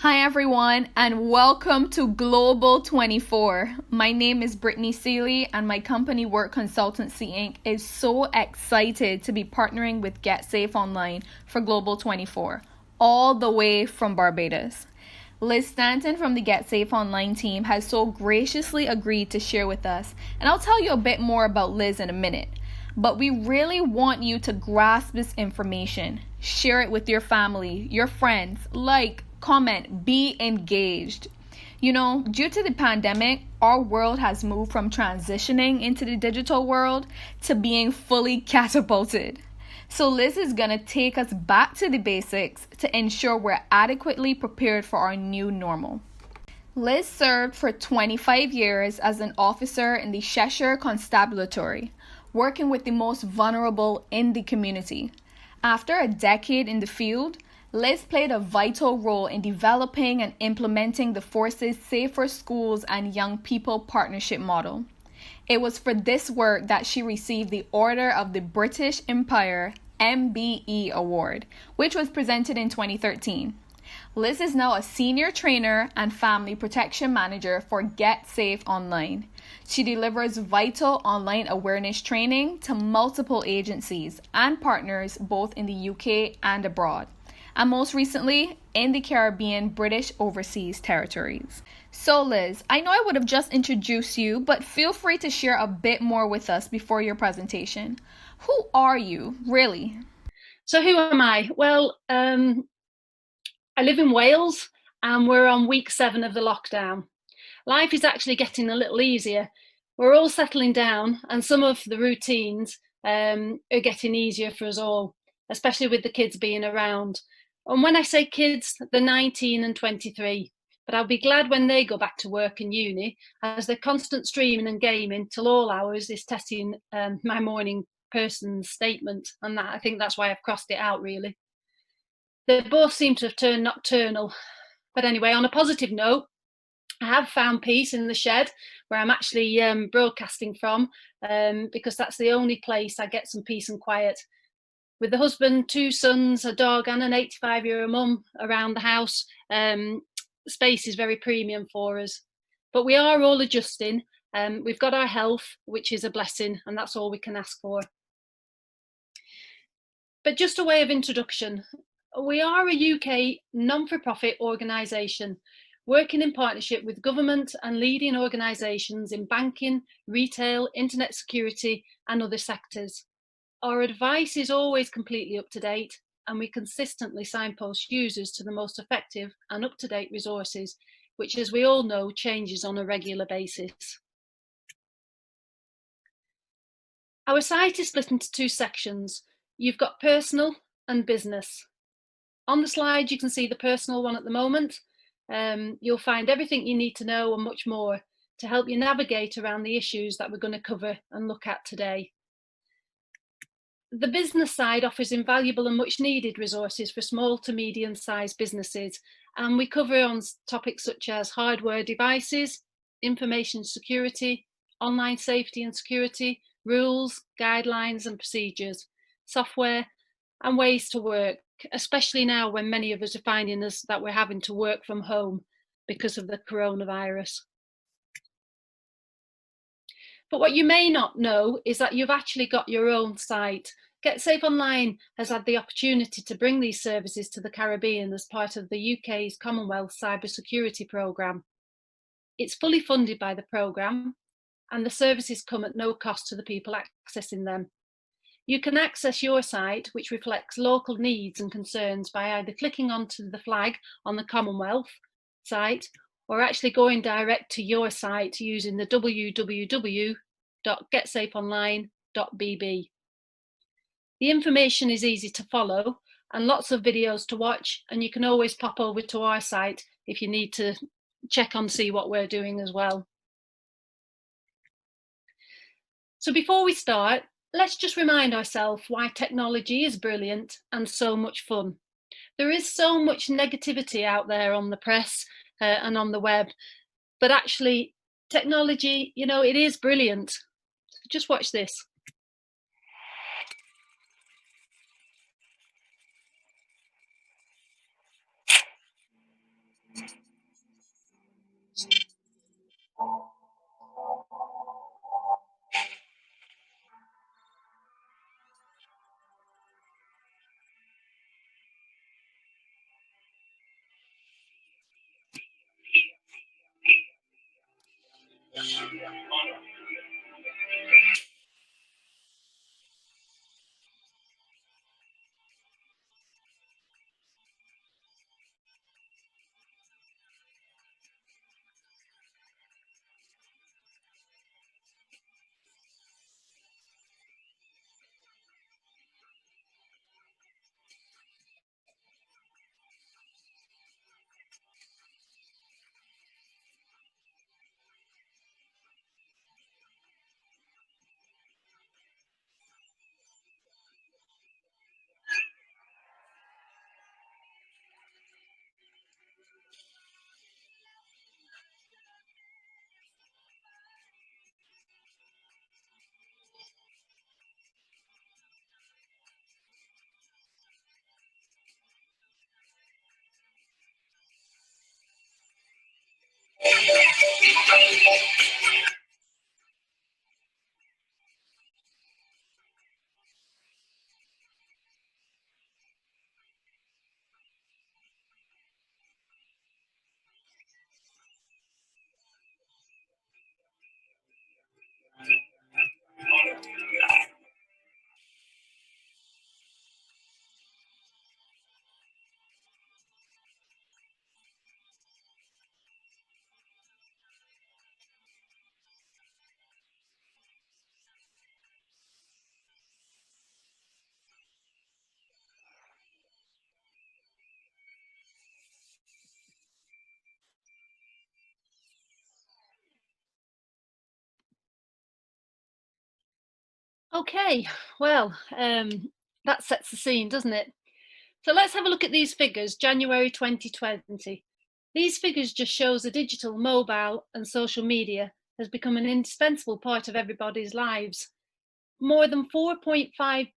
Hi, everyone, and welcome to Global 24. My name is Brittany Seeley, and my company, Work Consultancy Inc., is so excited to be partnering with GetSafe Online for Global 24, all the way from Barbados. Liz Stanton from the GetSafe Online team has so graciously agreed to share with us, and I'll tell you a bit more about Liz in a minute. But we really want you to grasp this information. Share it with your family, your friends, comment, be engaged. Due to the pandemic, our world has moved from transitioning into the digital world to being fully catapulted. So Liz is going to take us back to the basics to ensure we're adequately prepared for our new normal. Liz served for 25 years as an officer in the Cheshire Constabulary, working with the most vulnerable in the community. After a decade in the field, Liz played a vital role in developing and implementing the force's Safer Schools and Young People Partnership model. It was for this work that she received the Order of the British Empire MBE Award, which was presented in 2013. Liz is now a senior trainer and family protection manager for GetSafe Online. She delivers vital online awareness training to multiple agencies and partners both in the UK and abroad, and most recently in the Caribbean British Overseas Territories. So Liz, I know I would have just introduced you, but feel free to share a bit more with us before your presentation. Who are you, really? So who am I? Well, I live in Wales and we're on week 7 of the lockdown. Life is actually getting a little easier. We're all settling down and some of the routines are getting easier for us all, especially with the kids being around. And when I say kids, they're 19 and 23, but I'll be glad when they go back to work and uni, as their constant streaming and gaming till all hours is testing my morning person's statement, and that I think that's why I've crossed it out, really. They both seem to have turned nocturnal. But anyway, on a positive note, I have found peace in the shed where I'm actually broadcasting from, because that's the only place I get some peace and quiet. With the husband, 2 sons, a dog and an 85-year-old mum around the house, space is very premium for us. But we are all adjusting. We've got our health, which is a blessing, and that's all we can ask for. But just a way of introduction, we are a UK non-for-profit organisation working in partnership with government and leading organisations in banking, retail, internet security and other sectors. Our advice is always completely up to date, and we consistently signpost users to the most effective and up-to-date resources, which, as we all know, changes on a regular basis. Our site is split into 2 sections. You've got personal and business. On the slide, you can see the personal one at the moment. You'll find everything you need to know and much more to help you navigate around the issues that we're going to cover and look at today. The business side offers invaluable and much needed resources for small to medium sized businesses, and we cover on topics such as hardware devices, information security, online safety and security, rules, guidelines and procedures, software and ways to work, especially now when many of us are finding us that we're having to work from home because of the coronavirus. But what you may not know is that you've actually got your own site. GetSafe Online has had the opportunity to bring these services to the Caribbean as part of the UK's Commonwealth Cybersecurity Programme. It's fully funded by the programme, and the services come at no cost to the people accessing them. You can access your site, which reflects local needs and concerns, by either clicking onto the flag on the Commonwealth site or actually going direct to your site using the www.getsafeonline.bb. The information is easy to follow and lots of videos to watch, and you can always pop over to our site if you need to check on see what we're doing as well. So before we start, let's just remind ourselves why technology is brilliant and so much fun. There is so much negativity out there on the press and on the web, but actually technology, it is brilliant. Just watch this. Okay, well, that sets the scene, doesn't it? So let's have a look at these figures, January 2020. These figures just shows the digital, mobile and social media has become an indispensable part of everybody's lives. More than 4.5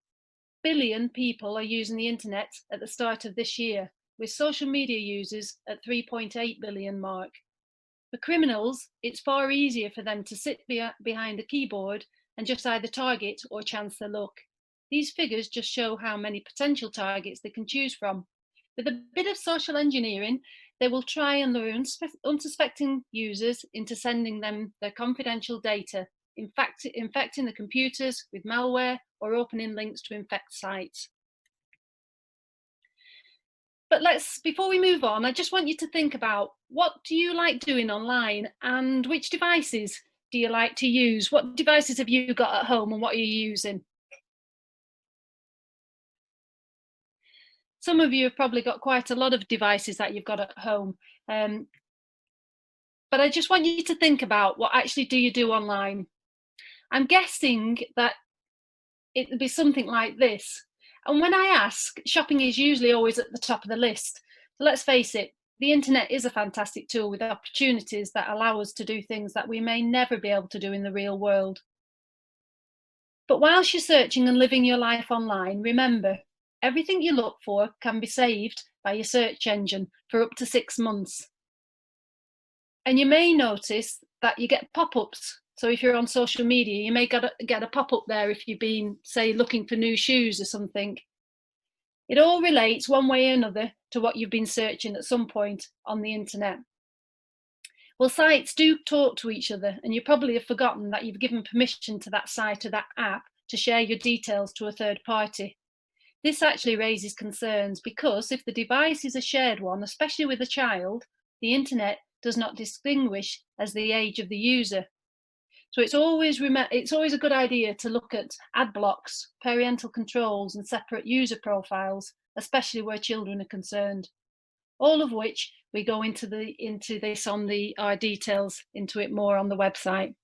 billion people are using the internet at the start of this year, with social media users at 3.8 billion mark. For criminals, it's far easier for them to sit behind a keyboard and just either target or chance their luck. These figures just show how many potential targets they can choose from. With a bit of social engineering, they will try and lure unsuspecting users into sending them their confidential data, infecting the computers with malware or opening links to infect sites. But before we move on, I just want you to think about, what do you like doing online and which devices do you like to use? What devices have you got at home and what are you using? Some of you have probably got quite a lot of devices that you've got at home. But I just want you to think about, what actually do you do online? I'm guessing that it would be something like this. And when I ask, shopping is usually always at the top of the list. So let's face it, the internet is a fantastic tool with opportunities that allow us to do things that we may never be able to do in the real world. But whilst you're searching and living your life online, remember, everything you look for can be saved by your search engine for up to 6 months. And you may notice that you get pop-ups. So if you're on social media, you may get a pop-up there if you've been, say, looking for new shoes or something. It all relates one way or another to what you've been searching at some point on the internet. Well, sites do talk to each other, and you probably have forgotten that you've given permission to that site or that app to share your details to a third party. This actually raises concerns because if the device is a shared one, especially with a child, the internet does not distinguish as the age of the user. So it's always a good idea to look at ad blocks, parental controls and separate user profiles, especially where children are concerned. All of which we go into this on our details into it more on the website.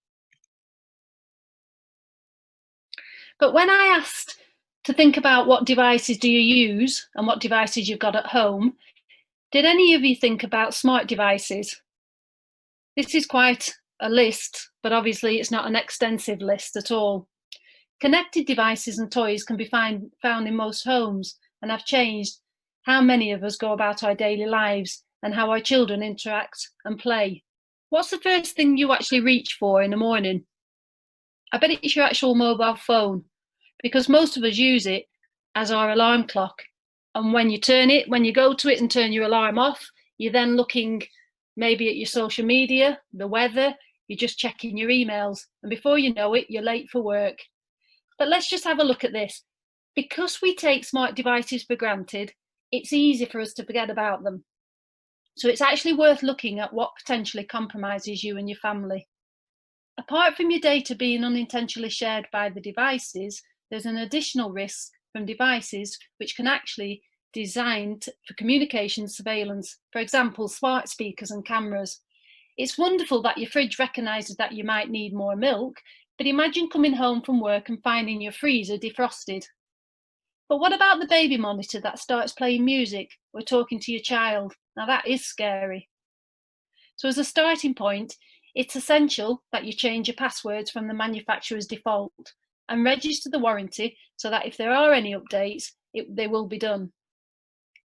But when I asked to think about what devices do you use and what devices you've got at home, did any of you think about smart devices? This is quite a list, but obviously it's not an extensive list at all. Connected devices and toys can be found in most homes and have changed how many of us go about our daily lives and how our children interact and play. What's the first thing you actually reach for in the morning? I bet it's your actual mobile phone, because most of us use it as our alarm clock. And when you go to it and turn your alarm off, you're then looking maybe at your social media, the weather, you're just checking your emails, and before you know it, you're late for work. But let's just have a look at this. Because we take smart devices for granted, it's easy for us to forget about them. So it's actually worth looking at what potentially compromises you and your family. Apart from your data being unintentionally shared by the devices, there's an additional risk from devices which can actually be designed for communication surveillance, for example, smart speakers and cameras. It's wonderful that your fridge recognises that you might need more milk, but imagine coming home from work and finding your freezer defrosted. But what about the baby monitor that starts playing music or talking to your child? Now that is scary. So as a starting point, it's essential that you change your passwords from the manufacturer's default and register the warranty so that if there are any updates, they will be done.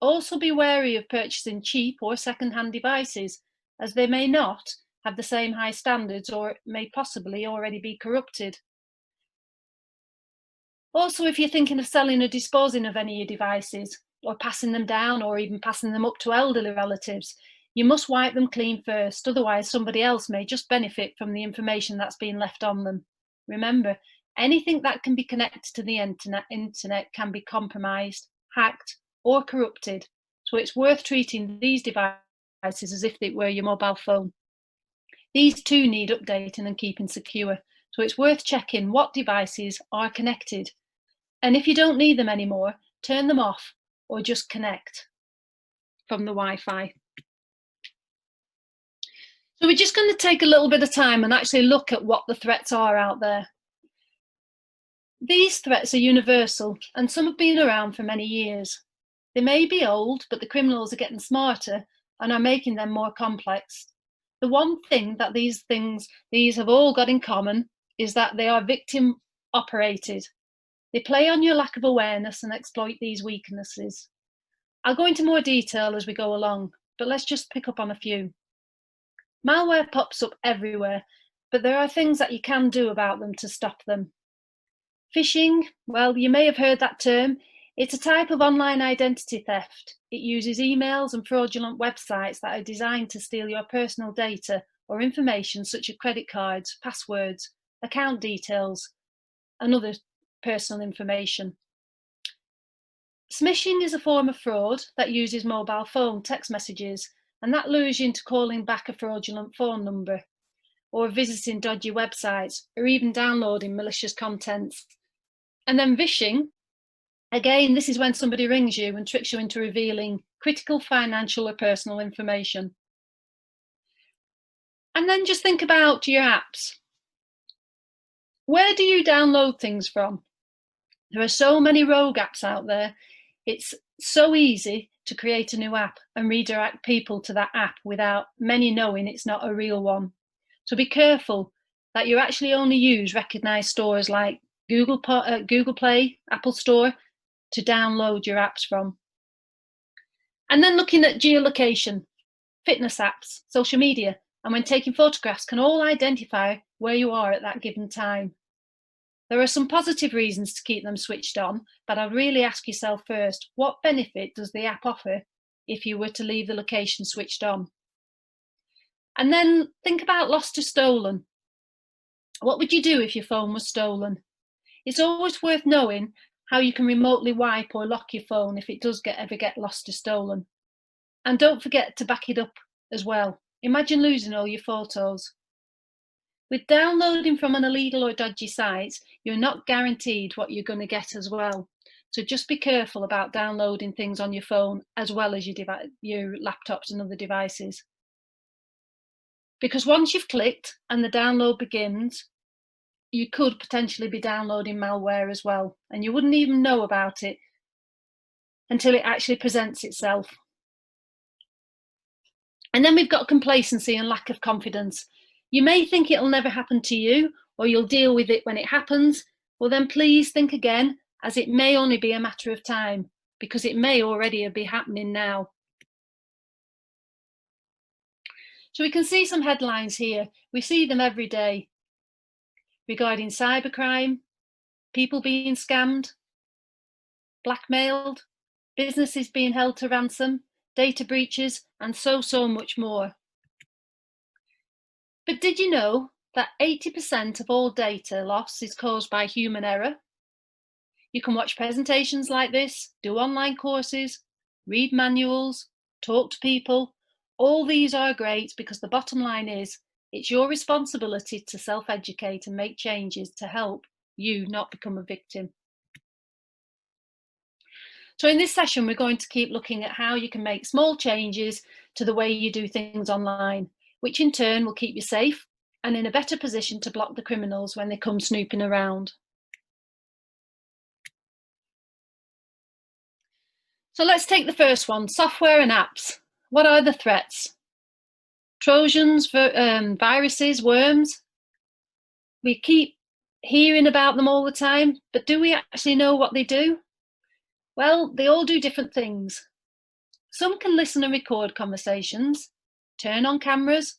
Also be wary of purchasing cheap or second-hand devices, as they may not have the same high standards or may possibly already be corrupted. Also, if you're thinking of selling or disposing of any of your devices, or passing them down, or even passing them up to elderly relatives, you must wipe them clean first, otherwise somebody else may just benefit from the information that's been left on them. Remember, anything that can be connected to the internet can be compromised, hacked, or corrupted, so it's worth treating these devices as if it were your mobile phone. These too need updating and keeping secure, so it's worth checking what devices are connected. And if you don't need them anymore, turn them off or just connect from the Wi-Fi. So we're just going to take a little bit of time and actually look at what the threats are out there. These threats are universal, and some have been around for many years. They may be old, but the criminals are getting smarter and are making them more complex. The one thing that these have all got in common is that they are victim operated. They play on your lack of awareness and exploit these weaknesses. I'll go into more detail as we go along, but let's just pick up on a few. Malware pops up everywhere, but there are things that you can do about them to stop them. Phishing, well, you may have heard that term. It's a type of online identity theft. It uses emails and fraudulent websites that are designed to steal your personal data or information such as credit cards, passwords, account details, and other personal information. Smishing is a form of fraud that uses mobile phone text messages, and that lures you into calling back a fraudulent phone number, or visiting dodgy websites, or even downloading malicious contents. And then vishing, again, this is when somebody rings you and tricks you into revealing critical financial or personal information. And then just think about your apps. Where do you download things from? There are so many rogue apps out there. It's so easy to create a new app and redirect people to that app without many knowing it's not a real one. So be careful that you actually only use recognised stores like Google Play, Apple Store to download your apps from. And then looking at geolocation, fitness apps, social media, and when taking photographs can all identify where you are at that given time. There are some positive reasons to keep them switched on, but I'd really ask yourself first, what benefit does the app offer if you were to leave the location switched on? And then think about lost or stolen. What would you do if your phone was stolen? It's always worth knowing how you can remotely wipe or lock your phone if it does ever get lost or stolen. And don't forget to back it up as well. Imagine losing all your photos. With downloading from an illegal or dodgy site, you're not guaranteed what you're going to get as well. So just be careful about downloading things on your phone as well as your laptops and other devices. Because once you've clicked and the download begins, you could potentially be downloading malware as well, and you wouldn't even know about it until it actually presents itself. And then we've got complacency and lack of confidence. You may think it'll never happen to you, or you'll deal with it when it happens. Well, then please think again, as it may only be a matter of time, because it may already be happening now. So we can see some headlines here. We see them every day regarding cybercrime, people being scammed, blackmailed, businesses being held to ransom, data breaches, and so much more. But did you know that 80% of all data loss is caused by human error. You can watch presentations like this, do online courses, read manuals, talk to people. All these are great because the bottom line is it's your responsibility to self-educate and make changes to help you not become a victim. So in this session, we're going to keep looking at how you can make small changes to the way you do things online, which in turn will keep you safe and in a better position to block the criminals when they come snooping around. So let's take the first one, software and apps. What are the threats? Trojans, viruses, worms. We keep hearing about them all the time, but do we actually know what they do? Well, they all do different things. Some can listen and record conversations, turn on cameras,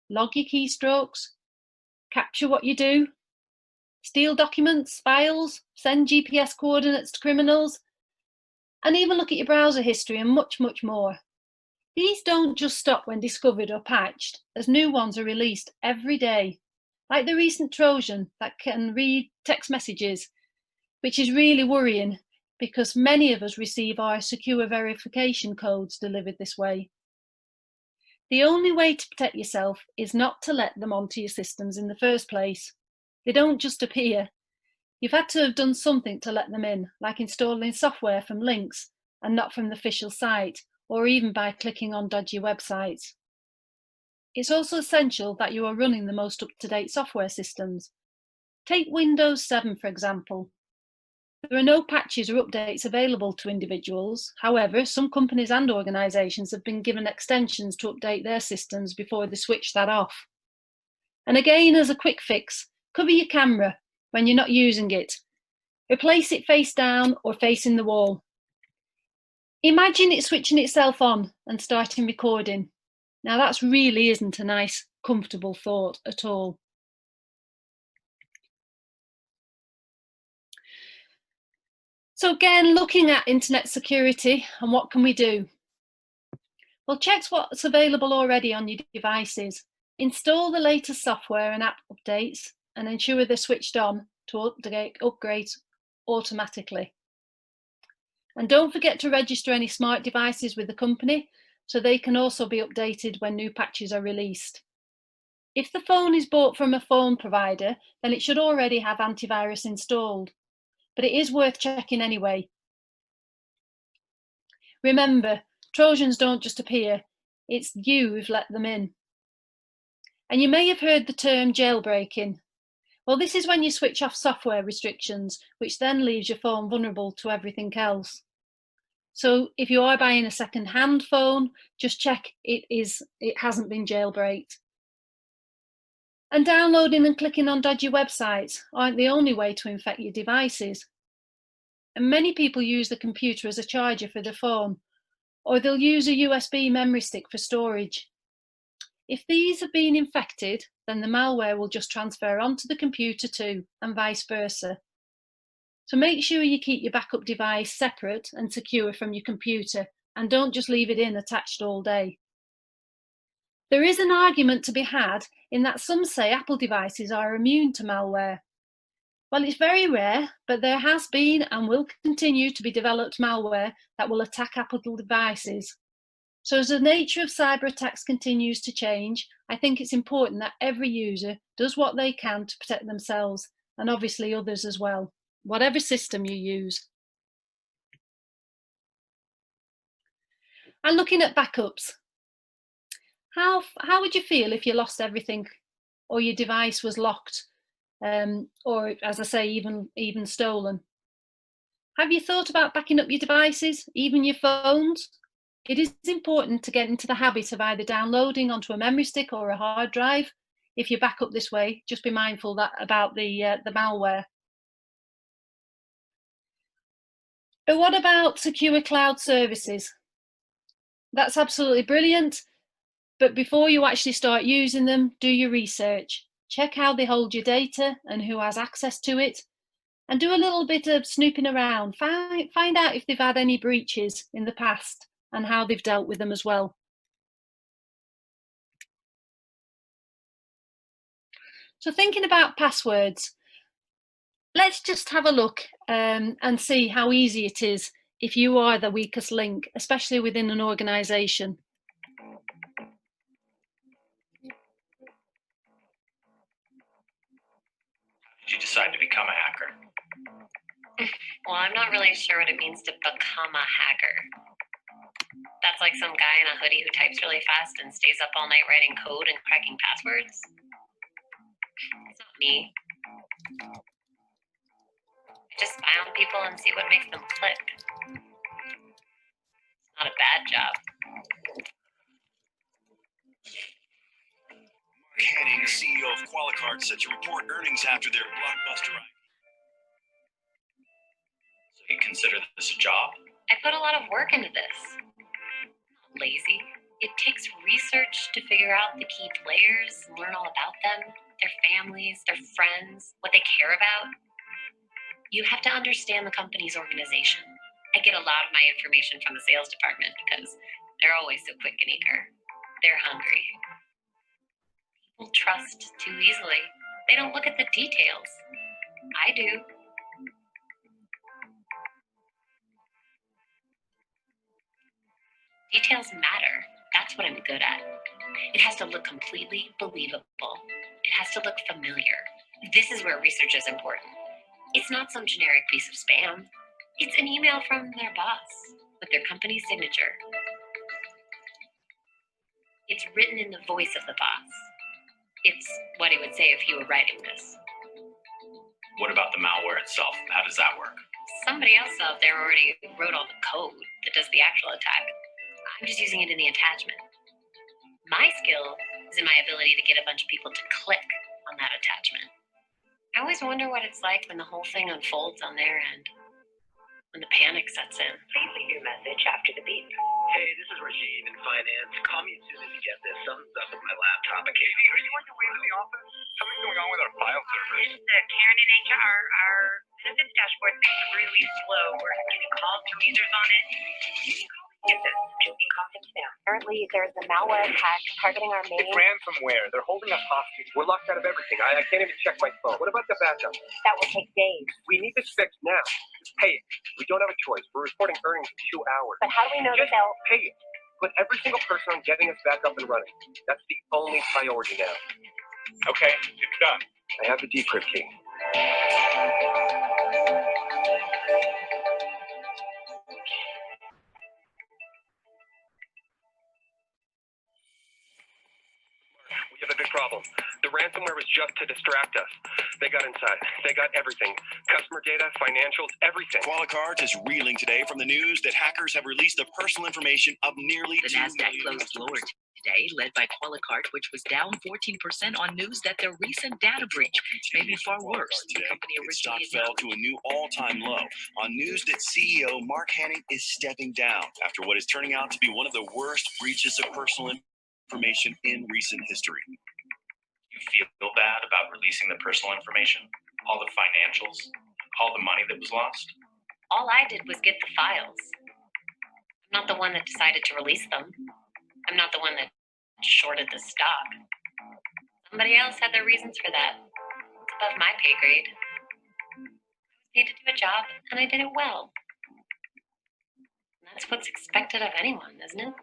log your keystrokes, capture what you do, steal documents, files, send GPS coordinates to criminals, and even look at your browser history and much, much more. These don't just stop when discovered or patched, as new ones are released every day, like the recent Trojan that can read text messages, which is really worrying because many of us receive our secure verification codes delivered this way. The only way to protect yourself is not to let them onto your systems in the first place. They don't just appear. You've had to have done something to let them in, like installing software from links and not from the official site, or even by clicking on dodgy websites. It's also essential that you are running the most up-to-date software systems. Take Windows 7, for example. There are no patches or updates available to individuals. However, some companies and organisations have been given extensions to update their systems before they switch that off. And again, as a quick fix, cover your camera when you're not using it. Replace it face down or facing the wall. Imagine it switching itself on and starting recording. Now that really isn't a nice, comfortable thought at all. So again, looking at internet security and what can we do? Well, check what's available already on your devices. Install the latest software and app updates and ensure they're switched on to upgrade automatically. And don't forget to register any smart devices with the company so they can also be updated when new patches are released. If the phone is bought from a phone provider, then it should already have antivirus installed, but it is worth checking anyway. Remember, Trojans don't just appear, it's you who've let them in. And you may have heard the term jailbreaking. Well, this is when you switch off software restrictions, which then leaves your phone vulnerable to everything else. So if you are buying a second-hand phone, just check it hasn't been jailbreaked. And downloading and clicking on dodgy websites aren't the only way to infect your devices. And many people use the computer as a charger for their phone, or they'll use a USB memory stick for storage. If these have been infected, then the malware will just transfer onto the computer too, and vice versa. So make sure you keep your backup device separate and secure from your computer, and don't just leave it in attached all day. There is an argument to be had in that some say Apple devices are immune to malware. Well, it's very rare, but there has been and will continue to be developed malware that will attack Apple devices. So as the nature of cyber attacks continues to change, I think it's important that every user does what they can to protect themselves and obviously others as well, whatever system you use. And looking at backups, how would you feel if you lost everything or your device was locked or, as I say, even stolen? Have you thought about backing up your devices, even your phones? It is important to get into the habit of either downloading onto a memory stick or a hard drive. If you back up this way, just be mindful about the malware. But what about secure cloud services? That's absolutely brilliant. But before you actually start using them, do your research. Check how they hold your data and who has access to it. And do a little bit of snooping around. Find out if they've had any breaches in the past and how they've dealt with them as well. So thinking about passwords, let's just have a look and see how easy it is if you are the weakest link, especially within an organization. Did you decide to become a hacker? Well, I'm not really sure what it means to become a hacker. That's like some guy in a hoodie who types really fast and stays up all night writing code and cracking passwords. It's not me. I just spy on people and see what makes them click. It's not a bad job. Mark Hanning, CEO of Qualicard, set to report earnings after their blockbuster. So you consider this a job? I put a lot of work into this. I'm not lazy. It takes research to figure out the key players, learn all about them, their families, their friends, what they care about. You have to understand the company's organization. I get a lot of my information from the sales department because they're always so quick and eager. They're hungry. People trust too easily. They don't look at the details. I do. Details matter. That's what I'm good at. It has to look completely believable. It has to look familiar. This is where research is important. It's not some generic piece of spam. It's an email from their boss with their company's signature. It's written in the voice of the boss. It's what he would say if he were writing this. What about the malware itself? How does that work? Somebody else out there already wrote all the code that does the actual attack. I'm just using it in the attachment. My skill is in my ability to get a bunch of people to click on that attachment. I always wonder what it's like when the whole thing unfolds on their end, when the panic sets in. Please leave your message after the beep. Hey, this is Rajiv in finance. Call me as soon as you get this. Something's up with my laptop. Okay, are you on your way to the office? Something's going on with our file servers. It's Karen in HR. Our benefits dashboard is really slow. We're getting calls from users on it. Get this. Just being contact spam. Apparently, there's a malware attack targeting our main. It's ransomware. They're holding us hostage. We're locked out of everything. I can't even check my phone. What about the backup? That will take days. We need this fixed now. Just pay it. We don't have a choice. We're reporting earnings in 2 hours. But how do we know that Just they'll... pay it. Put every single person on getting us back up and running. That's the only priority now. Okay, it's done. I have the decrypt key. We have a big problem. The ransomware was just to distract us. They got inside. They got everything. Customer data, financials, everything. Qualicard is reeling today from the news that hackers have released the personal information of nearly The 2 Nasdaq million closed customers. lower today, led by Qualicard, which was down 14% on news that their recent data breach may be far worse than the company Its stock originally fell announced. to a new all-time low on news that CEO Mark Hanning is stepping down after what is turning out to be one of the worst breaches of personal information in recent history. You feel bad about releasing the personal information, all the financials, all the money that was lost? All I did was get the files. I'm not the one that decided to release them. I'm not the one that shorted the stock. Somebody else had their reasons for that. It's above my pay grade. I was paid to do a job, and I did it well. And that's what's expected of anyone, isn't it?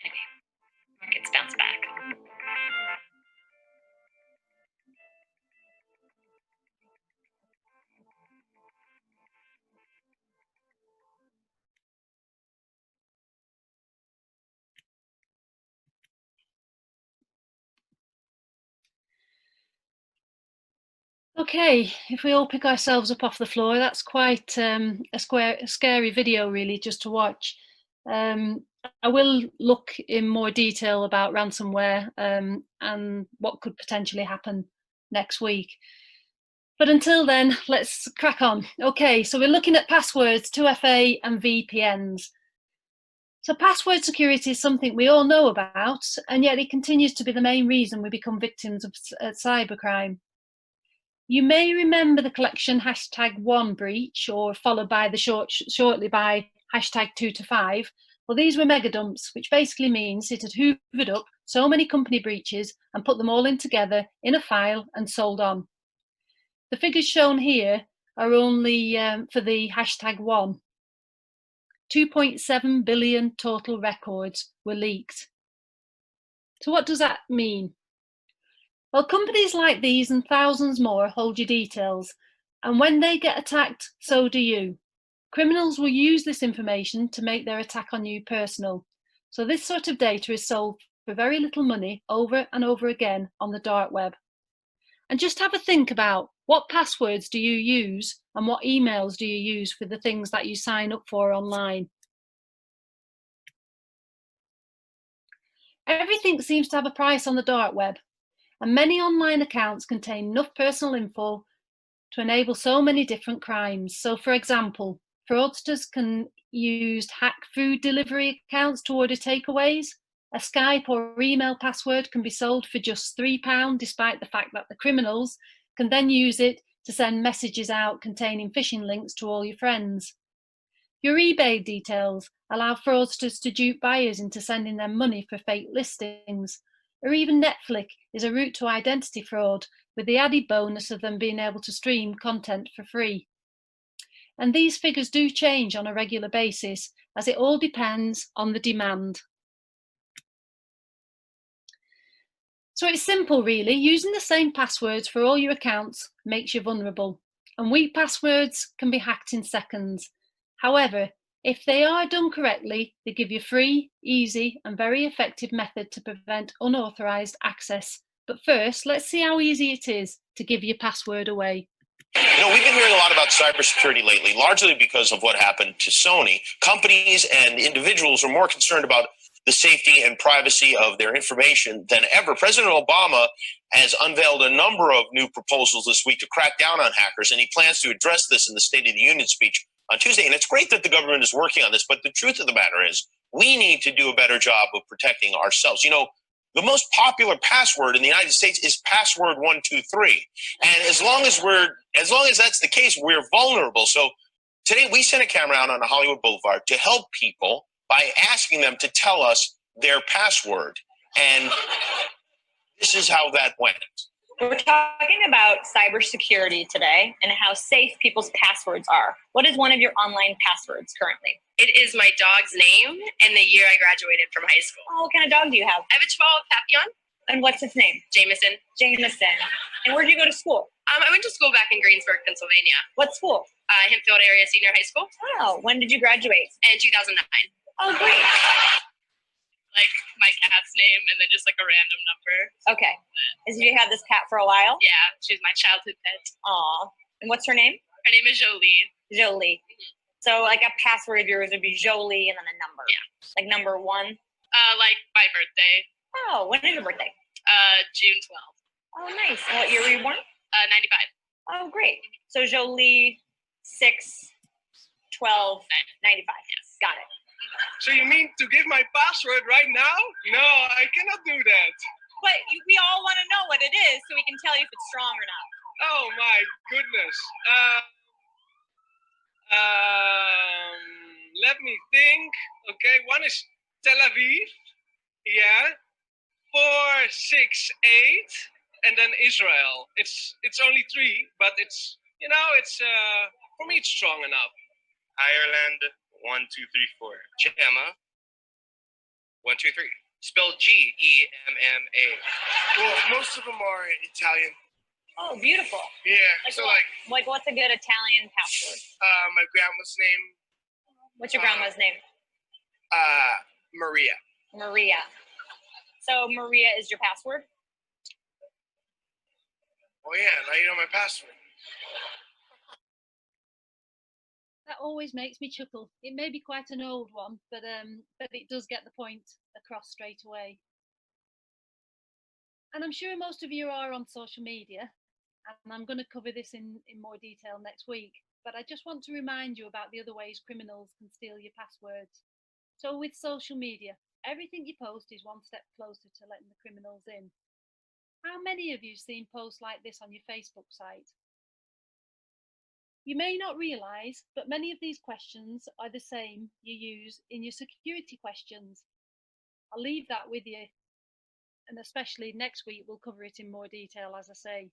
Anyway, markets bounce back. Okay, if we all pick ourselves up off the floor, that's quite a scary video, really, just to watch. I will look in more detail about ransomware and what could potentially happen next week. But until then, let's crack on. Okay, so we're looking at passwords, 2FA and VPNs. So password security is something we all know about, and yet it continues to be the main reason we become victims of cybercrime. You may remember the collection #1 breach, or followed by the shortly by #2to5, Well, these were mega dumps, which basically means it had hoovered up so many company breaches and put them all in together in a file and sold on. The figures shown here are only for the #1. 2.7 billion total records were leaked. So what does that mean? Well, companies like these and thousands more hold your details, and when they get attacked, so do you. Criminals will use this information to make their attack on you personal. So this sort of data is sold for very little money over and over again on the dark web. And just have a think about what passwords do you use and what emails do you use for the things that you sign up for online. Everything seems to have a price on the dark web, and many online accounts contain enough personal info to enable so many different crimes. So for example, fraudsters can use hack food delivery accounts to order takeaways. A Skype or email password can be sold for just £3, despite the fact that the criminals can then use it to send messages out containing phishing links to all your friends. Your eBay details allow fraudsters to dupe buyers into sending them money for fake listings. Or even Netflix is a route to identity fraud, with the added bonus of them being able to stream content for free. And these figures do change on a regular basis, as it all depends on the demand. So it's simple really, using the same passwords for all your accounts makes you vulnerable, and weak passwords can be hacked in seconds. However, if they are done correctly, they give you a free, easy and very effective method to prevent unauthorised access. But first, let's see how easy it is to give your password away. You know, we've been hearing a lot about cybersecurity lately, largely because of what happened to Sony. Companies and individuals are more concerned about the safety and privacy of their information than ever. President Obama has unveiled a number of new proposals this week to crack down on hackers, and he plans to address this in the State of the Union speech on Tuesday. And it's great that the government is working on this, but the truth of the matter is we need to do a better job of protecting ourselves. You know, the most popular password in the United States is password 123. And as long as that's the case, we're vulnerable. So today we sent a camera out on Hollywood Boulevard to help people by asking them to tell us their password. And this is how that went. We're talking about cybersecurity today and how safe people's passwords are. What is one of your online passwords currently? It is my dog's name and the year I graduated from high school. Oh, what kind of dog do you have? I have a Chihuahua Papillon. And what's its name? Jameson. Jameson. And where did you go to school? I went to school back in Greensburg, Pennsylvania. What school? Hempfield Area Senior High School. Oh, when did you graduate? In 2009. Oh, great. Like my cat's name and then just like a random number. Okay. Did you have this cat for a while? Yeah, she was my childhood pet. Aw. And what's her name? Her name is Jolie. Jolie. So like a password of yours would be Jolie and then a number. Yeah. Like number 1? Like my birthday. Oh, when is your birthday? June 12th. Oh, nice. And what year were you born? 95. Oh, great. So Jolie 6, 12, 95. Yes. Got it. So you mean to give my password right now? No, I cannot do that. But we all want to know what it is so we can tell you if it's strong or not. Oh my goodness. Let me think. Okay, one is Tel Aviv. Yeah. 468, and then Israel. It's only 3, but it's for me it's strong enough. Ireland 1, 2, 3, 4. Gemma 1, 2, 3. Spelled Gemma. Well, most of them are Italian. Oh, beautiful. Yeah. Like what's a good Italian password? My grandma's name. What's your grandma's name? Maria. Maria. So Maria is your password? Oh yeah, now you know my password. That always makes me chuckle. It may be quite an old one, but it does get the point across straight away. And I'm sure most of you are on social media, and I'm going to cover this in more detail next week. But I just want to remind you about the other ways criminals can steal your passwords. So with social media, everything you post is one step closer to letting the criminals in. How many of you have seen posts like this on your Facebook site? You may not realise, but many of these questions are the same you use in your security questions. I'll leave that with you, and especially next week we'll cover it in more detail, as I say.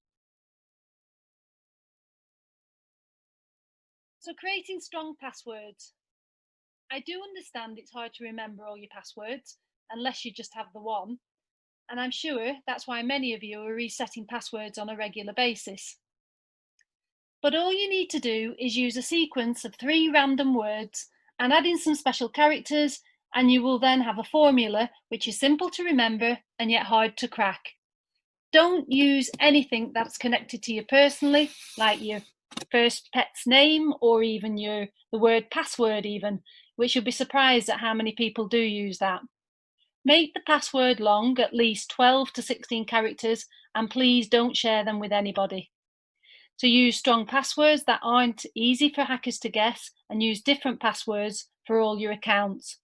So creating strong passwords. I do understand it's hard to remember all your passwords unless you just have the one, and I'm sure that's why many of you are resetting passwords on a regular basis. But all you need to do is use a sequence of 3 random words and add in some special characters, and you will then have a formula which is simple to remember and yet hard to crack. Don't use anything that's connected to you personally, like your first pet's name or even the word password even, which you'll be surprised at how many people do use that. Make the password long, at least 12 to 16 characters, and please don't share them with anybody. So use strong passwords that aren't easy for hackers to guess, and use different passwords for all your accounts.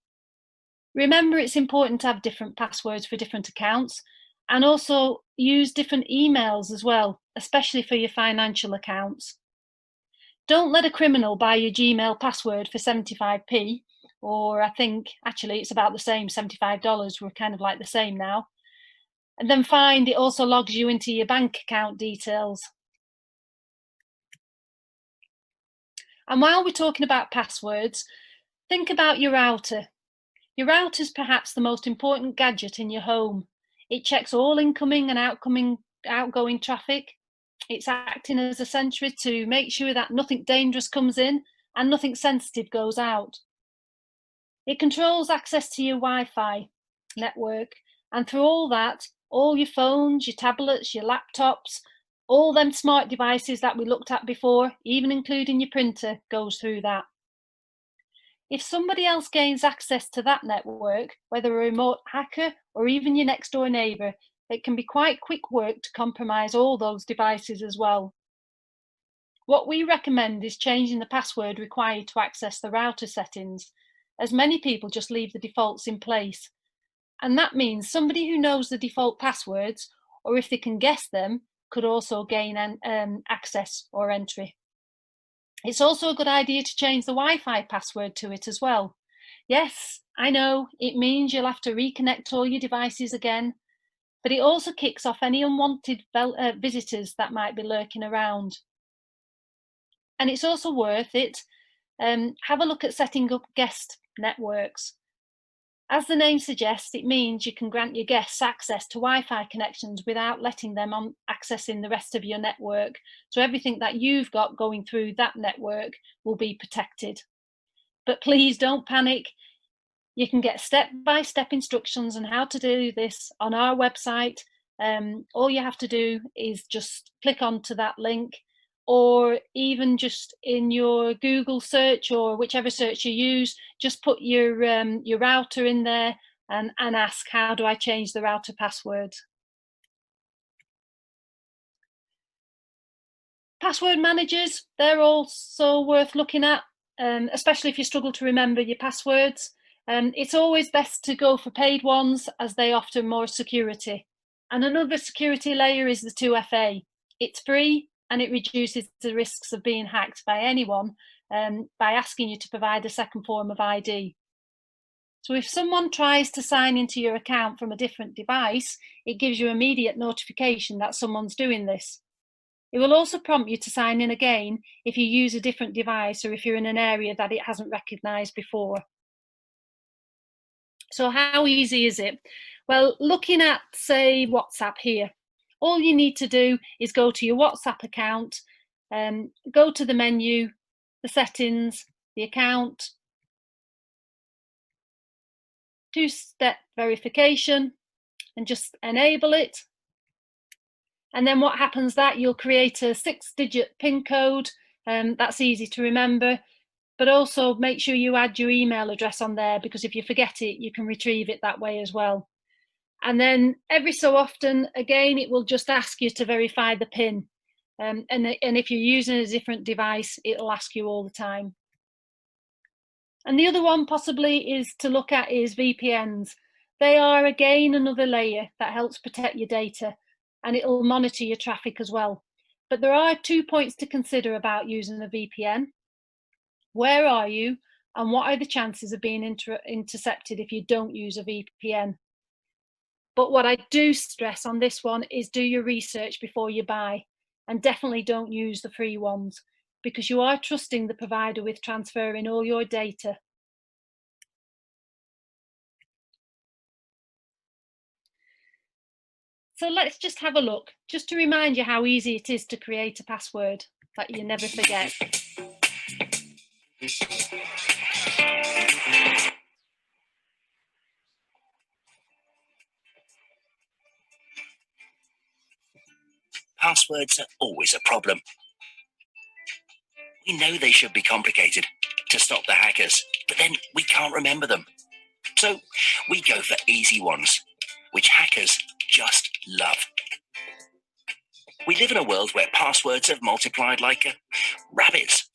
Remember, it's important to have different passwords for different accounts, and also use different emails as well, especially for your financial accounts. Don't let a criminal buy your Gmail password for 75p, or I think actually it's about the same, $75. We're kind of like the same now. And then find it also logs you into your bank account details. And while we're talking about passwords, think about your router. Your router is perhaps the most important gadget in your home. It checks all incoming and outgoing traffic. It's acting as a sentry to make sure that nothing dangerous comes in and nothing sensitive goes out. It controls access to your Wi-Fi network, and through all that, all your phones, your tablets, your laptops, all them smart devices that we looked at before, even including your printer, goes through that. If somebody else gains access to that network, whether a remote hacker or even your next door neighbour, it can be quite quick work to compromise all those devices as well. What we recommend is changing the password required to access the router settings, as many people just leave the defaults in place. And that means somebody who knows the default passwords, or if they can guess them, could also gain access or entry. It's also a good idea to change the Wi-Fi password to it as well. Yes, I know, it means you'll have to reconnect all your devices again, but it also kicks off any unwanted visitors that might be lurking around. And it's also worth it. Have a look at setting up guest networks. As the name suggests, it means you can grant your guests access to Wi-Fi connections without letting them on accessing the rest of your network. So everything that you've got going through that network will be protected. But please don't panic. You can get step-by-step instructions on how to do this on our website. All you have to do is just click onto that link, or even just in your Google search or whichever search you use, just put your router in there and ask, how do I change the router password? Password managers, they're also worth looking at, especially if you struggle to remember your passwords. It's always best to go for paid ones, as they offer more security. And another security layer is the 2FA. It's free, and it reduces the risks of being hacked by anyone by asking you to provide a second form of ID. So if someone tries to sign into your account from a different device, it gives you immediate notification that someone's doing this. It will also prompt you to sign in again if you use a different device or if you're in an area that it hasn't recognised before. So how easy is it? Well, looking at, say, WhatsApp here, all you need to do is go to your WhatsApp account, go to the menu, the settings, the account, two-step verification, and just enable it. And then what happens that you'll create a 6-digit PIN code. That's easy to remember, but also make sure you add your email address on there, because if you forget it, you can retrieve it that way as well. And then every so often, again, it will just ask you to verify the PIN. And if you're using a different device, it'll ask you all the time. And the other one possibly is to look at is VPNs. They are, again, another layer that helps protect your data, and it'll monitor your traffic as well. But there are 2 points to consider about using a VPN. Where are you, and what are the chances of being intercepted if you don't use a VPN? But what I do stress on this one is do your research before you buy, and definitely don't use the free ones, because you are trusting the provider with transferring all your data. So let's just have a look, just to remind you how easy it is to create a password that you never forget. Passwords are always a problem. We know they should be complicated to stop the hackers, but then we can't remember them. So we go for easy ones, which hackers just love. We live in a world where passwords have multiplied like rabbits.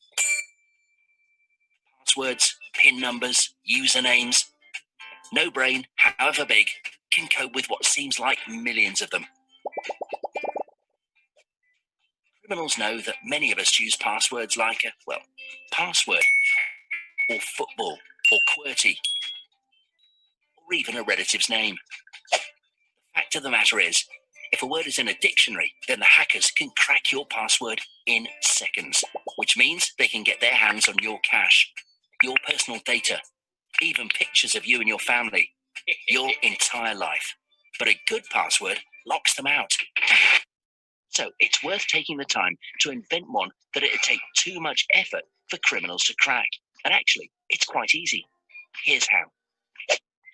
Passwords, PIN numbers, usernames. No brain, however big, can cope with what seems like millions of them. Criminals know that many of us use passwords like password, or football, or QWERTY, or even a relative's name. The fact of the matter is, if a word is in a dictionary, then the hackers can crack your password in seconds, which means they can get their hands on your cash, your personal data, even pictures of you and your family, your entire life. But a good password locks them out. So it's worth taking the time to invent one that it'd take too much effort for criminals to crack. And actually, it's quite easy. Here's how.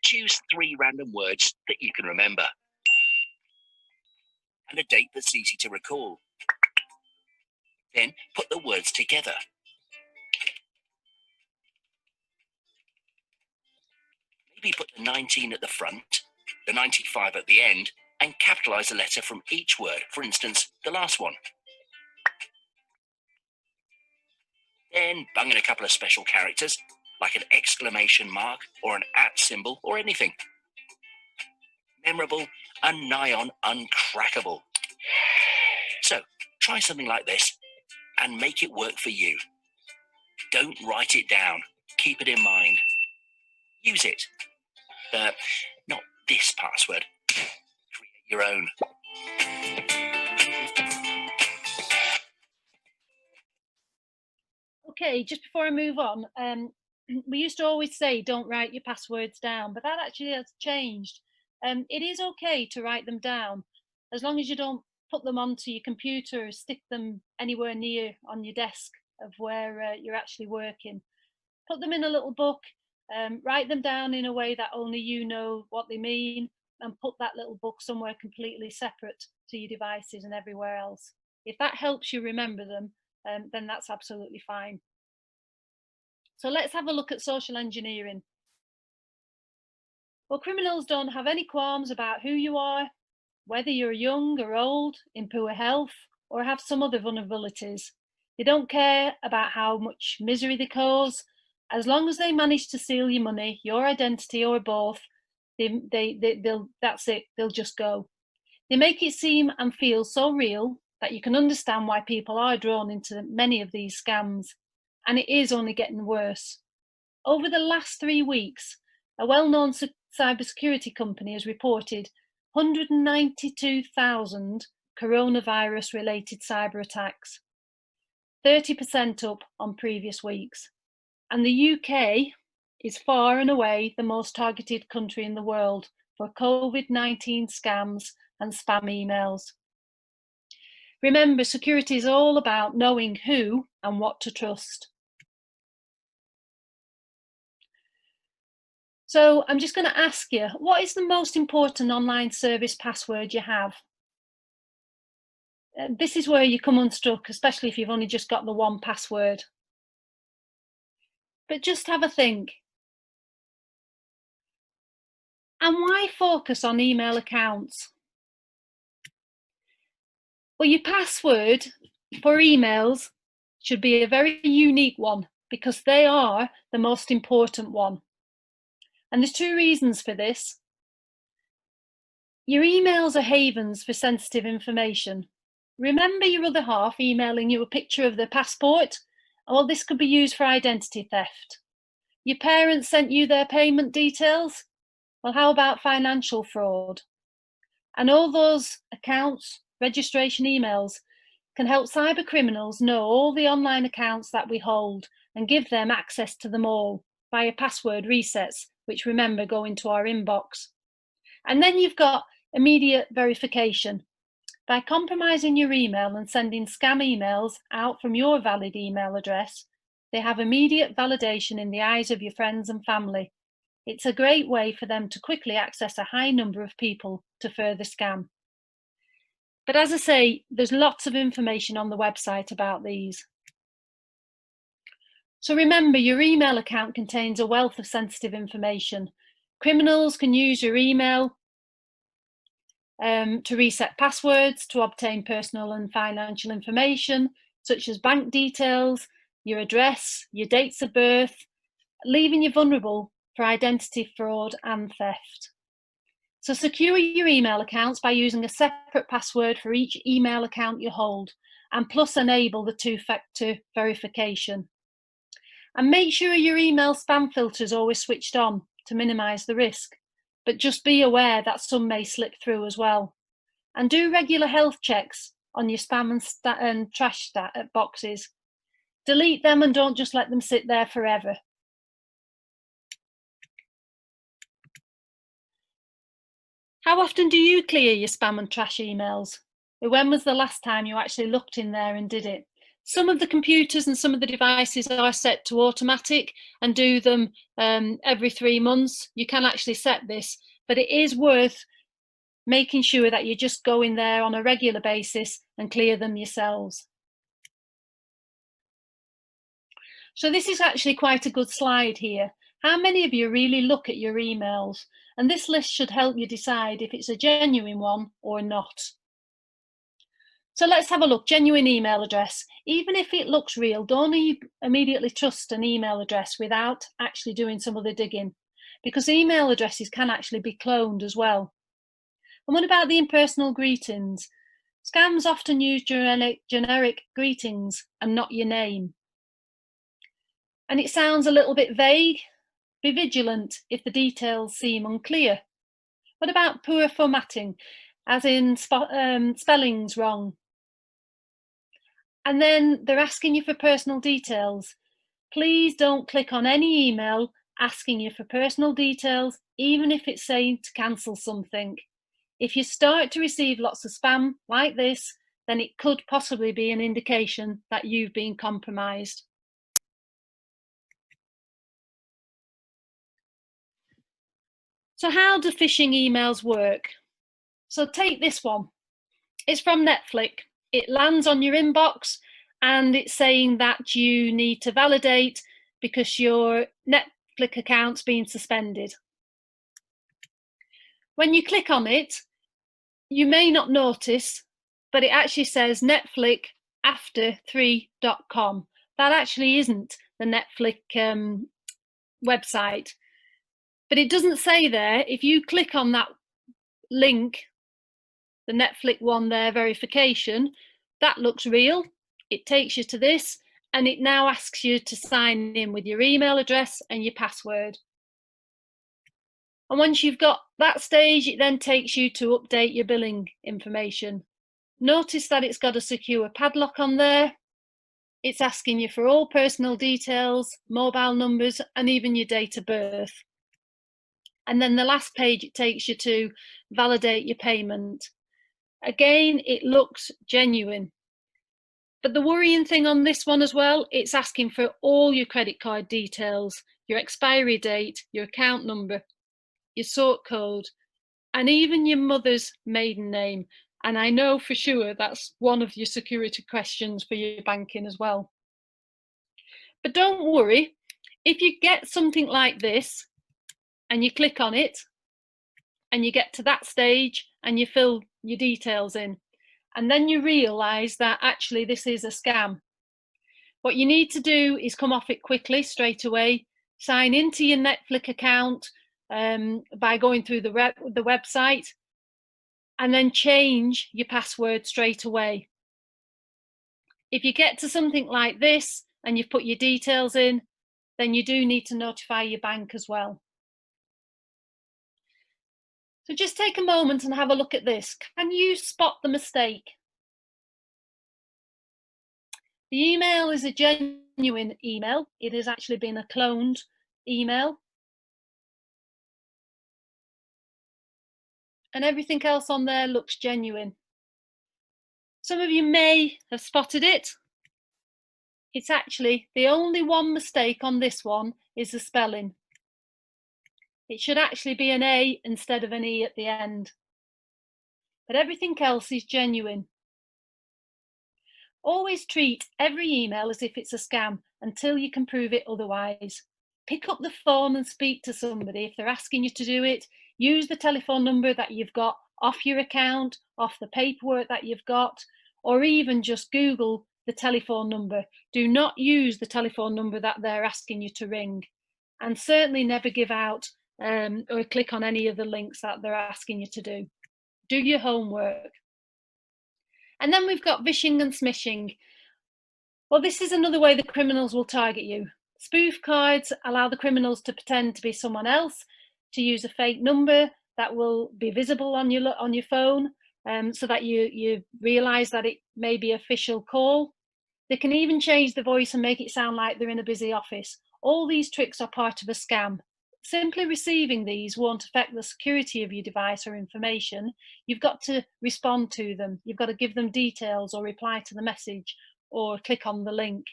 Choose 3 random words that you can remember, and a date that's easy to recall. Then put the words together. Maybe put the 19 at the front, the 95 at the end, and capitalize a letter from each word, for instance, the last one. Then bung in a couple of special characters, like an exclamation mark or an @ symbol or anything. Memorable and nigh on uncrackable. So try something like this and make it work for you. Don't write it down. Keep it in mind. Use it. Not this password. Create your own. Okay, just before I move on, we used to always say don't write your passwords down, but that actually has changed. It is okay to write them down, as long as you don't put them onto your computer or stick them anywhere near on your desk of where you're actually working. Put them in a little book, write them down in a way that only you know what they mean, and put that little book somewhere completely separate to your devices and everywhere else. If that helps you remember them, then that's absolutely fine. So let's have a look at social engineering. Well, criminals don't have any qualms about who you are, whether you're young or old, in poor health, or have some other vulnerabilities. They don't care about how much misery they cause. As long as they manage to steal your money, your identity, or both, that's it, they'll just go. They make it seem and feel so real that you can understand why people are drawn into many of these scams, and it is only getting worse. Over the last 3 weeks, a well-known cybersecurity company has reported 192,000 coronavirus-related cyber attacks, 30% up on previous weeks. And the UK is far and away the most targeted country in the world for COVID-19 scams and spam emails. Remember, security is all about knowing who and what to trust. So I'm just going to ask you, what is the most important online service password you have? This is where you come unstuck, especially if you've only just got the one password. But just have a think. And why focus on email accounts? Well, your password for emails should be a very unique one, because they are the most important one. And there's 2 reasons for this. Your emails are havens for sensitive information, Remember your other half emailing you a picture of their passport? Well, this could be used for identity theft. Your parents sent you their payment details? Well, how about financial fraud? And all those accounts, registration emails can help cyber criminals know all the online accounts that we hold and give them access to them all via password resets, which remember go into our inbox. And then you've got immediate verification. By compromising your email and sending scam emails out from your valid email address, they have immediate validation in the eyes of your friends and family. It's a great way for them to quickly access a high number of people to further scam. But as I say, there's lots of information on the website about these. So remember, your email account contains a wealth of sensitive information. Criminals can use your email to reset passwords, to obtain personal and financial information, such as bank details, your address, your dates of birth, leaving you vulnerable for identity fraud and theft. So secure your email accounts by using a separate password for each email account you hold, and plus enable the two-factor verification. And make sure your email spam filter is always switched on to minimize the risk, but just be aware that some may slip through as well. And do regular health checks on your spam and trash boxes. Delete them and don't just let them sit there forever. How often do you clear your spam and trash emails? When was the last time you actually looked in there and did it? Some of the computers and some of the devices are set to automatic and do them every 3 months. You can actually set this, but it is worth making sure that you just go in there on a regular basis and clear them yourselves. So this is actually quite a good slide here. How many of you really look at your emails? And this list should help you decide if it's a genuine one or not. So let's have a look. Genuine email address. Even if it looks real, don't immediately trust an email address without actually doing some of the digging, because email addresses can actually be cloned as well. And what about the impersonal greetings? Scams often use generic greetings and not your name. And it sounds a little bit vague. Be vigilant if the details seem unclear. What about poor formatting, as in spellings wrong? And then they're asking you for personal details. Please don't click on any email asking you for personal details, even if it's saying to cancel something. If you start to receive lots of spam like this, then it could possibly be an indication that you've been compromised. So how do phishing emails work? So take this one. It's from Netflix. It lands on your inbox and it's saying that you need to validate because your Netflix account's been suspended. When you click on it, you may not notice, but it actually says Netflix after3.com. That actually isn't the Netflix website. But it doesn't say there, if you click on that link, the Netflix one there, verification, that looks real. It takes you to this, and it now asks you to sign in with your email address and your password. And once you've got that stage, it then takes you to update your billing information. Notice that it's got a secure padlock on there. It's asking you for all personal details, mobile numbers, and even your date of birth. And then the last page, it takes you to validate your payment. Again, it looks genuine. But the worrying thing on this one as well, it's asking for all your credit card details, your expiry date, your account number, your sort code, and even your mother's maiden name. And I know for sure that's one of your security questions for your banking as well. But don't worry, if you get something like this and you click on it and you get to that stage and you fill your details in, and then you realise that actually this is a scam, what you need to do is come off it quickly, straight away, sign into your Netflix account by going through the website, and then change your password straight away. if you get to something like this and you've put your details in, then you do need to notify your bank as well. So just take a moment and have a look at this. Can you spot the mistake? The email is a genuine email. It has actually been a cloned email. And everything else on there looks genuine. Some of you may have spotted it. It's actually the only one mistake on this one is the spelling. It should actually be an A instead of an E at the end. But everything else is genuine. Always treat every email as if it's a scam until you can prove it otherwise. Pick up the phone and speak to somebody if they're asking you to do it. Use the telephone number that you've got off your account, off the paperwork that you've got, or even just Google the telephone number. Do not use the telephone number that they're asking you to ring. And certainly never give out or click on any of the links that they're asking you to do. Do your homework. And then we've got vishing and smishing. Well, this is another way the criminals will target you. Spoof cards allow the criminals to pretend to be someone else, to use a fake number that will be visible on your phone, so that you realise that it may be an official call. They can even change the voice and make it sound like they're in a busy office. All these tricks are part of a scam. Simply receiving these won't affect the security of your device or information. You've got to respond to them. You've got to give them details or reply to the message or click on the link.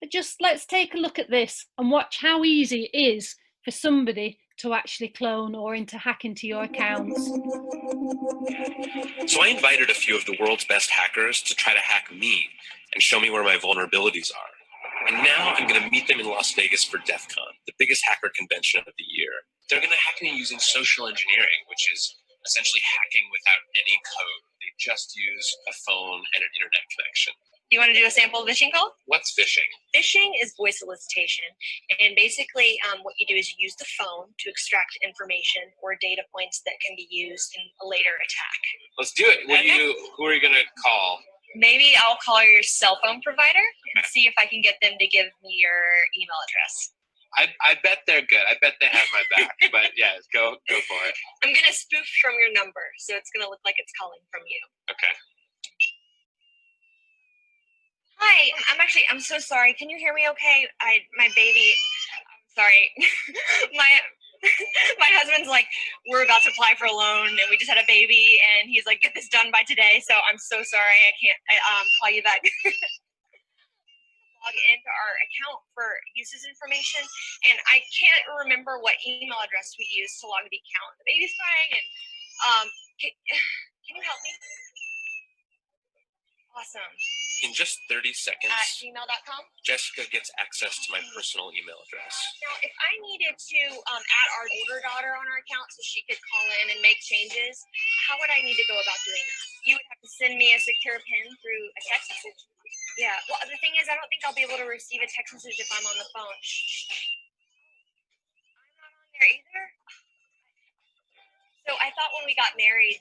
But just let's take a look at this and watch how easy it is for somebody to actually clone or to hack into your accounts. So I invited a few of the world's best hackers to try to hack me and show me where my vulnerabilities are. And now I'm going to meet them in Las Vegas for DEF CON, the biggest hacker convention of the year. They're going to hack me using social engineering, which is essentially hacking without any code. They just use a phone and an internet connection. You want to do a sample phishing call? What's phishing? Phishing is voice elicitation. And basically what you do is you use the phone to extract information or data points that can be used in a later attack. Let's do it. Who are you going to call? Maybe I'll call your cell phone provider and see if I can get them to give me your email address. I bet they're good. I bet they have my back. But yeah, go for it. I'm going to spoof from your number, so it's going to look like it's calling from you. Okay. Hi, I'm so sorry. Can you hear me okay? My baby, I'm sorry. my husband's like, we're about to apply for a loan and we just had a baby and he's like, get this done by today. So I'm so sorry. I can't call you back. Log into our account for uses information and I can't remember what email address we used to log the account. The baby's crying and can you help me? Awesome. In just 30 seconds, at gmail.com, Jessica gets access to my personal email address. Now, if I needed to add our older daughter on our account so she could call in and make changes, how would I need to go about doing that? You would have to send me a secure PIN through a text message? Yeah, well, the thing is, I don't think I'll be able to receive a text message if I'm on the phone. I'm not on there either. So I thought when we got married,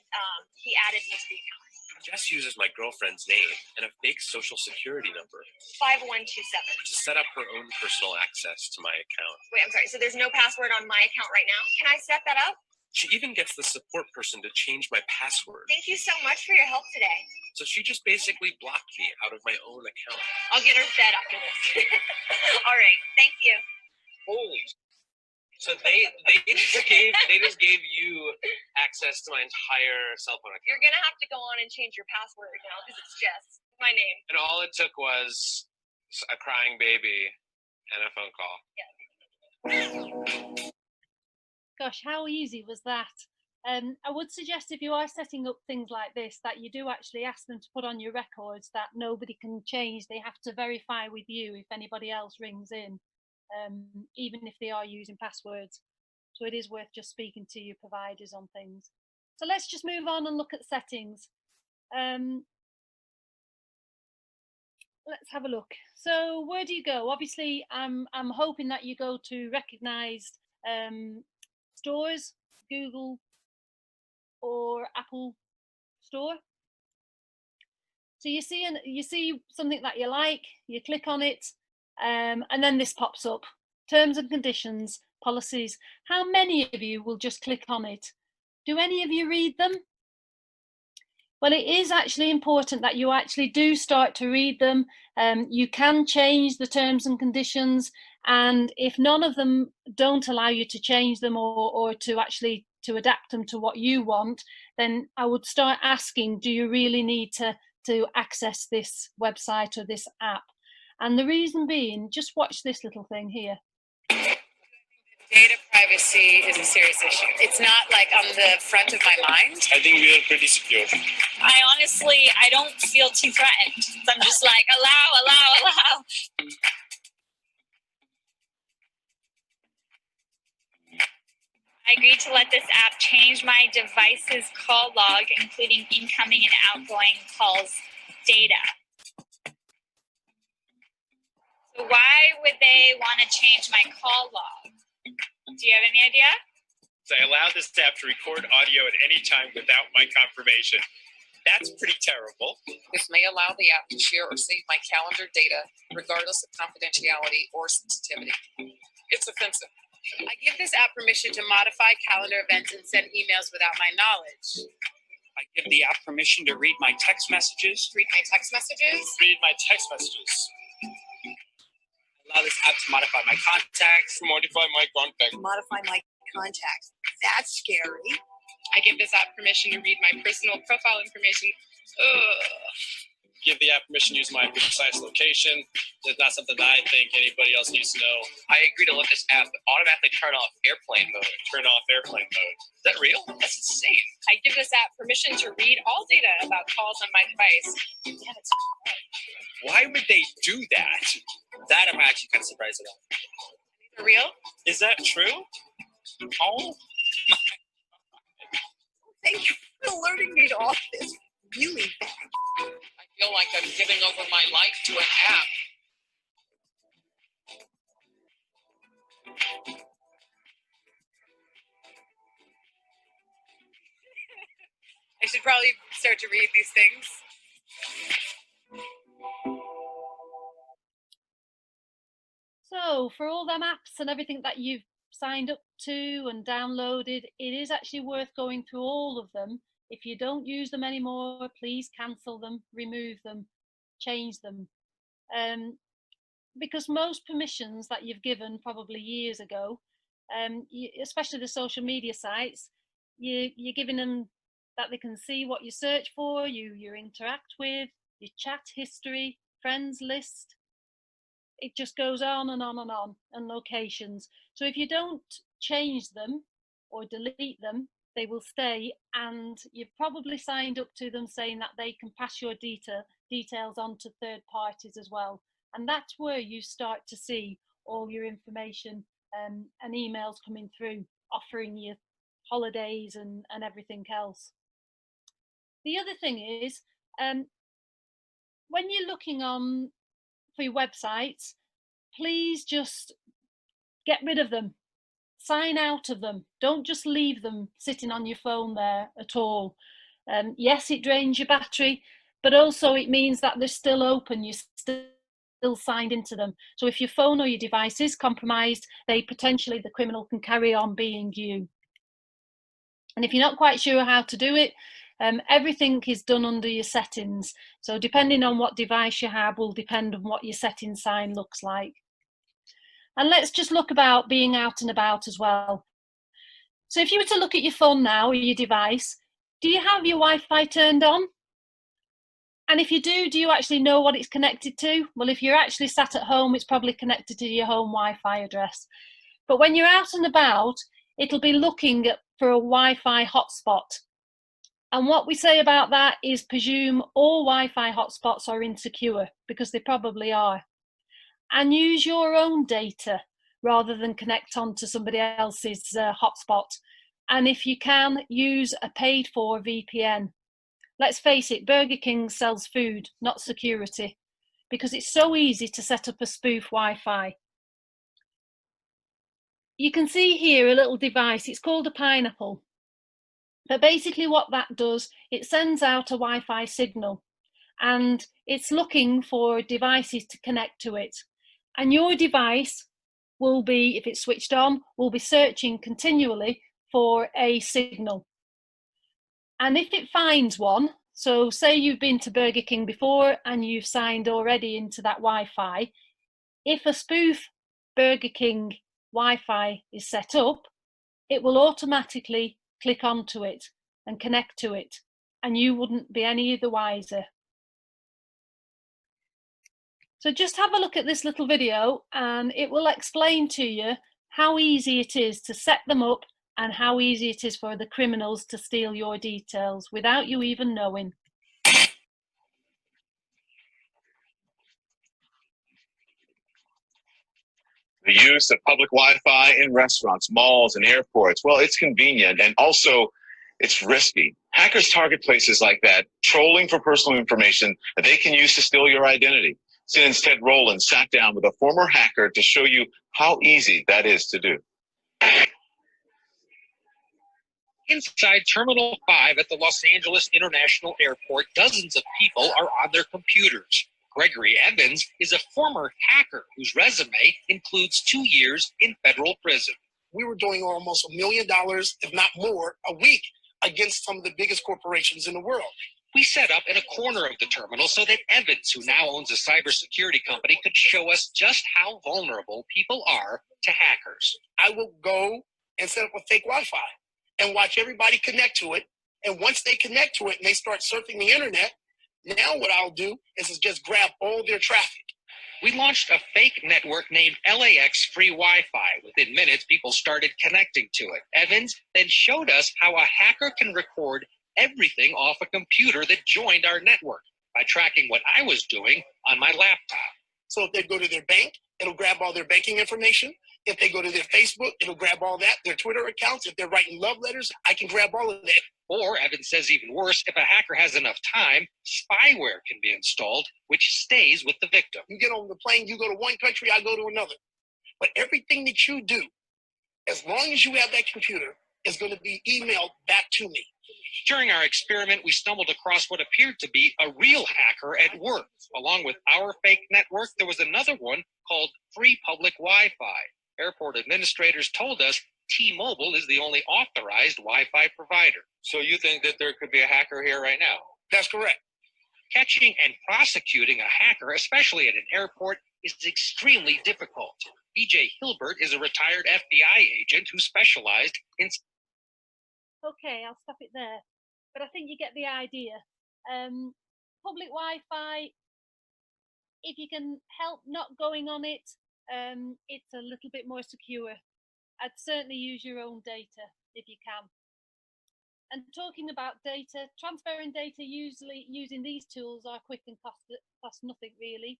he added me to the account. Jess uses my girlfriend's name and a fake social security number 5127 to set up her own personal access to my account. Wait, I'm sorry. So there's no password on my account right now? Can I set that up? She even gets the support person to change my password. Thank you so much for your help today. So she just basically blocked me out of my own account. I'll get her fed after this. All right. Thank you. Holy. So they just gave you access to my entire cell phone account. You're gonna have to go on and change your password now because it's Jess, my name. And all it took was a crying baby and a phone call. Yeah. Gosh, how easy was that? I would suggest if you are setting up things like this that you do actually ask them to put on your records that nobody can change. They have to verify with you if anybody else rings in. Even if they are using passwords. So it is worth just speaking to your providers on things. So let's just move on and look at settings. Let's have a look. So where do you go? Obviously, I'm hoping that you go to recognized stores, Google, or Apple Store. So you see something that you like, you click on it, and then this pops up. Terms and conditions, policies. How many of you will just click on it? Do any of you read them? Well, it is actually important that you actually do start to read them. You can change the terms and conditions, and if none of them don't allow you to change them or to actually to adapt them to what you want, then I would start asking, do you really need to access this website or this app? And the reason being, just watch this little thing here. Data privacy is a serious issue. It's not like on the front of my mind. I think we are pretty secure. I don't feel too threatened. So I'm just like, allow. I agreed to let this app change my device's call log, including incoming and outgoing calls data. So why would they want to change my call log? Do you have any idea? So I allowed this app to record audio at any time without my confirmation. That's pretty terrible. This may allow the app to share or save my calendar data, regardless of confidentiality or sensitivity. It's offensive. I give this app permission to modify calendar events and send emails without my knowledge. I give the app permission to read my text messages. Read my text messages? Read my text messages. Allow this app to modify my contacts. Modify my contact. Modify my contacts. That's scary. I give this app permission to read my personal profile information. Give the app permission to use my precise location. That's not something that I think anybody else needs to know. I agree to let this app automatically turn off airplane mode. Turn off airplane mode. Is that real? That's insane. I give this app permission to read all data about calls on my device. Yeah, it's Why would they do that? That I'm actually kind of surprised about. For real? Is that true? Oh my. Thank you for alerting me to all this really bad. I feel like I'm giving over my life to an app. I should probably start to read these things. So for all them apps and everything that you've signed up to and downloaded, it is actually worth going through all of them. If you don't use them anymore, please cancel them, remove them, change them. Because most permissions that you've given probably years ago, especially the social media sites, you're giving them that they can see what you search for, you interact with, your chat history, friends list. It just goes on and on and on, and locations. So if you don't change them or delete them, they will stay, and you've probably signed up to them saying that they can pass your details on to third parties as well. And that's where you start to see all your information and emails coming through, offering you holidays and everything else. The other thing is, when you're looking on for your websites, please just get rid of them. Sign out of them. Don't just leave them sitting on your phone there at all. Yes, it drains your battery, but also it means that they're still open. You're still signed into them. So if your phone or your device is compromised, the criminal can carry on being you. And if you're not quite sure how to do it, everything is done under your settings. So depending on what device you have will depend on what your setting sign looks like. And let's just look about being out and about as well. So if you were to look at your phone now or your device, do you have your Wi-Fi turned on? And if you do you actually know what it's connected to? Well, if you're actually sat at home, it's probably connected to your home Wi-Fi address. But when you're out and about, it'll be looking for a Wi-Fi hotspot. And what we say about that is presume all Wi-Fi hotspots are insecure, because they probably are. And use your own data rather than connect on to somebody else's hotspot. And if you can, use a paid for VPN. Let's face it, Burger King sells food, not security, because it's so easy to set up a spoof Wi-Fi. You can see here a little device, it's called a Pineapple. But basically what that does, it sends out a Wi-Fi signal and it's looking for devices to connect to it. And your device will be, if it's switched on, will be searching continually for a signal. And if it finds one, so say you've been to Burger King before and you've signed already into that Wi-Fi, if a spoof Burger King Wi-Fi is set up, it will automatically click onto it and connect to it, and you wouldn't be any the wiser. So just have a look at this little video and it will explain to you how easy it is to set them up and how easy it is for the criminals to steal your details without you even knowing. The use of public Wi-Fi in restaurants, malls, and airports, well, it's convenient and also it's risky. Hackers target places like that, trolling for personal information that they can use to steal your identity. CNN's Ted Rowland sat down with a former hacker to show you how easy that is to do. Inside Terminal 5 at the Los Angeles International Airport, dozens of people are on their computers. Gregory Evans is a former hacker whose resume includes 2 years in federal prison. We were doing almost $1 million, if not more, a week against some of the biggest corporations in the world. We set up in a corner of the terminal so that Evans, who now owns a cybersecurity company, could show us just how vulnerable people are to hackers. I will go and set up a fake Wi-Fi and watch everybody connect to it. And once they connect to it and they start surfing the internet, now what I'll do is just grab all their traffic. We launched a fake network named LAX Free Wi-Fi. Within minutes, people started connecting to it. Evans then showed us how a hacker can record everything off a computer that joined our network by tracking what I was doing on my laptop. So if they go to their bank, it'll grab all their banking information. If they go to their Facebook, it'll grab all that, their Twitter accounts. If they're writing love letters, I can grab all of that. Or, Evans says even worse, if a hacker has enough time, spyware can be installed, which stays with the victim. You get on the plane, you go to one country, I go to another. But everything that you do, as long as you have that computer, is going to be emailed back to me. During our experiment, we stumbled across what appeared to be a real hacker at work. Along with our fake network, there was another one called Free Public Wi-Fi. Airport administrators told us T-Mobile is the only authorized Wi-Fi provider. So you think that there could be a hacker here right now? That's correct. Catching and prosecuting a hacker, especially at an airport, is extremely difficult. BJ Hilbert is a retired FBI agent who specialized in... Okay, I'll stop it there. But I think you get the idea. Public Wi-Fi, if you can help not going on it, it's a little bit more secure. I'd certainly use your own data if you can. And talking about data, transferring data usually using these tools are quick and cost nothing really.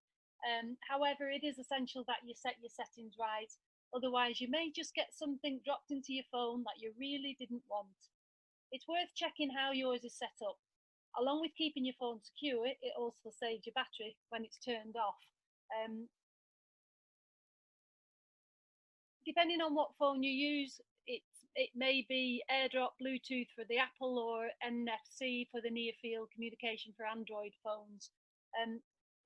However, it is essential that you set your settings right. Otherwise, you may just get something dropped into your phone that you really didn't want. It's worth checking how yours is set up. Along with keeping your phone secure, it also saves your battery when it's turned off. Depending on what phone you use, it may be AirDrop Bluetooth for the Apple or NFC for the near-field communication for Android phones.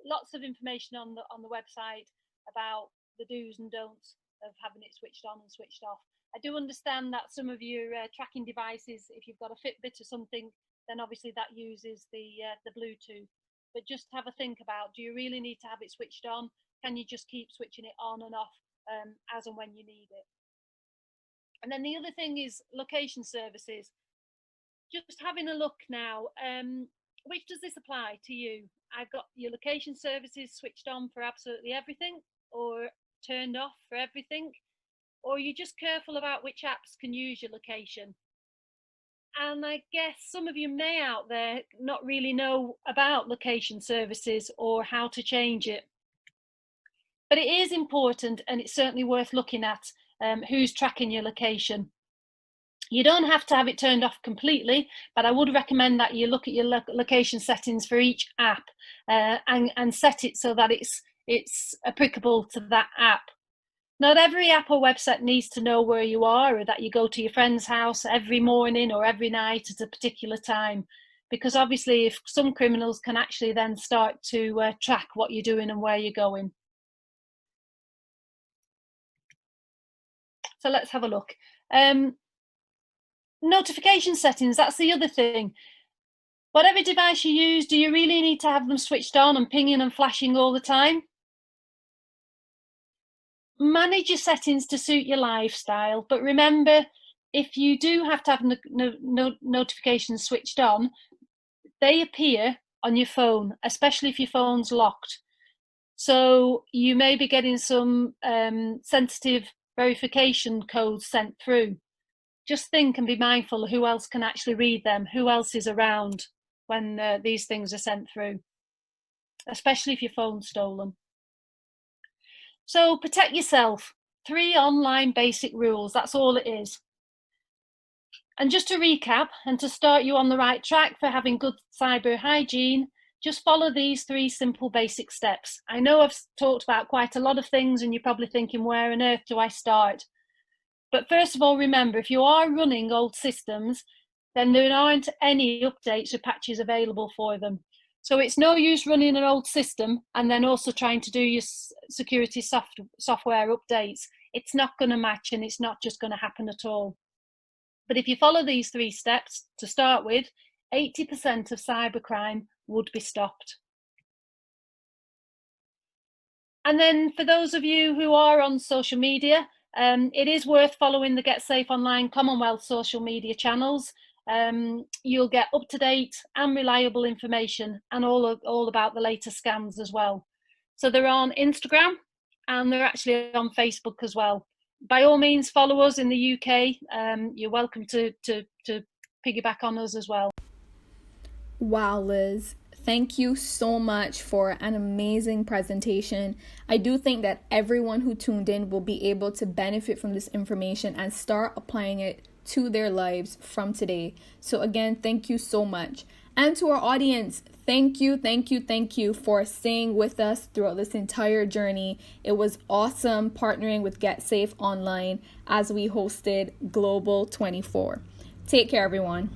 Lots of information on the website about the do's and don'ts of having it switched on and switched off. I do understand that some of your tracking devices, if you've got a Fitbit or something, then obviously that uses the Bluetooth. But just have a think about, do you really need to have it switched on? Can you just keep switching it on and off as and when you need it? And then the other thing is location services. Just having a look now, which does this apply to you? I've got your location services switched on for absolutely everything, or turned off for everything, or you're just careful about which apps can use your location. And I guess some of you may out there not really know about location services or how to change it. But it is important, and it's certainly worth looking at who's tracking your location. You don't have to have it turned off completely, but I would recommend that you look at your location settings for each app and set it so that it's applicable to that app. Not every app or website needs to know where you are or that you go to your friend's house every morning or every night at a particular time, because obviously if some criminals can actually then start to track what you're doing and where you're going. So let's have a look. Notification settings, that's the other thing. Whatever device you use, do you really need to have them switched on and pinging and flashing all the time? Manage your settings to suit your lifestyle, but remember, if you do have to have notifications switched on, they appear on your phone, especially if your phone's locked. So you may be getting some sensitive verification codes sent through. Just think and be mindful of who else can actually read them, who else is around when these things are sent through, especially if your phone's stolen. So protect yourself. 3 online basic rules, that's all it is. And just to recap and to start you on the right track for having good cyber hygiene, just follow these 3 simple basic steps. I know I've talked about quite a lot of things and you're probably thinking, where on earth do I start? But first of all, remember, if you are running old systems, then there aren't any updates or patches available for them. So it's no use running an old system and then also trying to do your security software updates. It's not going to match and it's not just going to happen at all. But if you follow these 3 steps to start with, 80% of cybercrime would be stopped. And then for those of you who are on social media, it is worth following the Get Safe Online Commonwealth social media channels. You'll get up-to-date and reliable information and all about the latest scams as well. So they're on Instagram and they're actually on Facebook as well. By all means, follow us in the UK. You're welcome to piggyback on us as well. Wow, Liz. Thank you so much for an amazing presentation. I do think that everyone who tuned in will be able to benefit from this information and start applying it to their lives from today. So again, thank you so much. And to our audience, thank you for staying with us throughout this entire journey. It was awesome partnering with Get Safe Online as we hosted Global 24. Take care, everyone.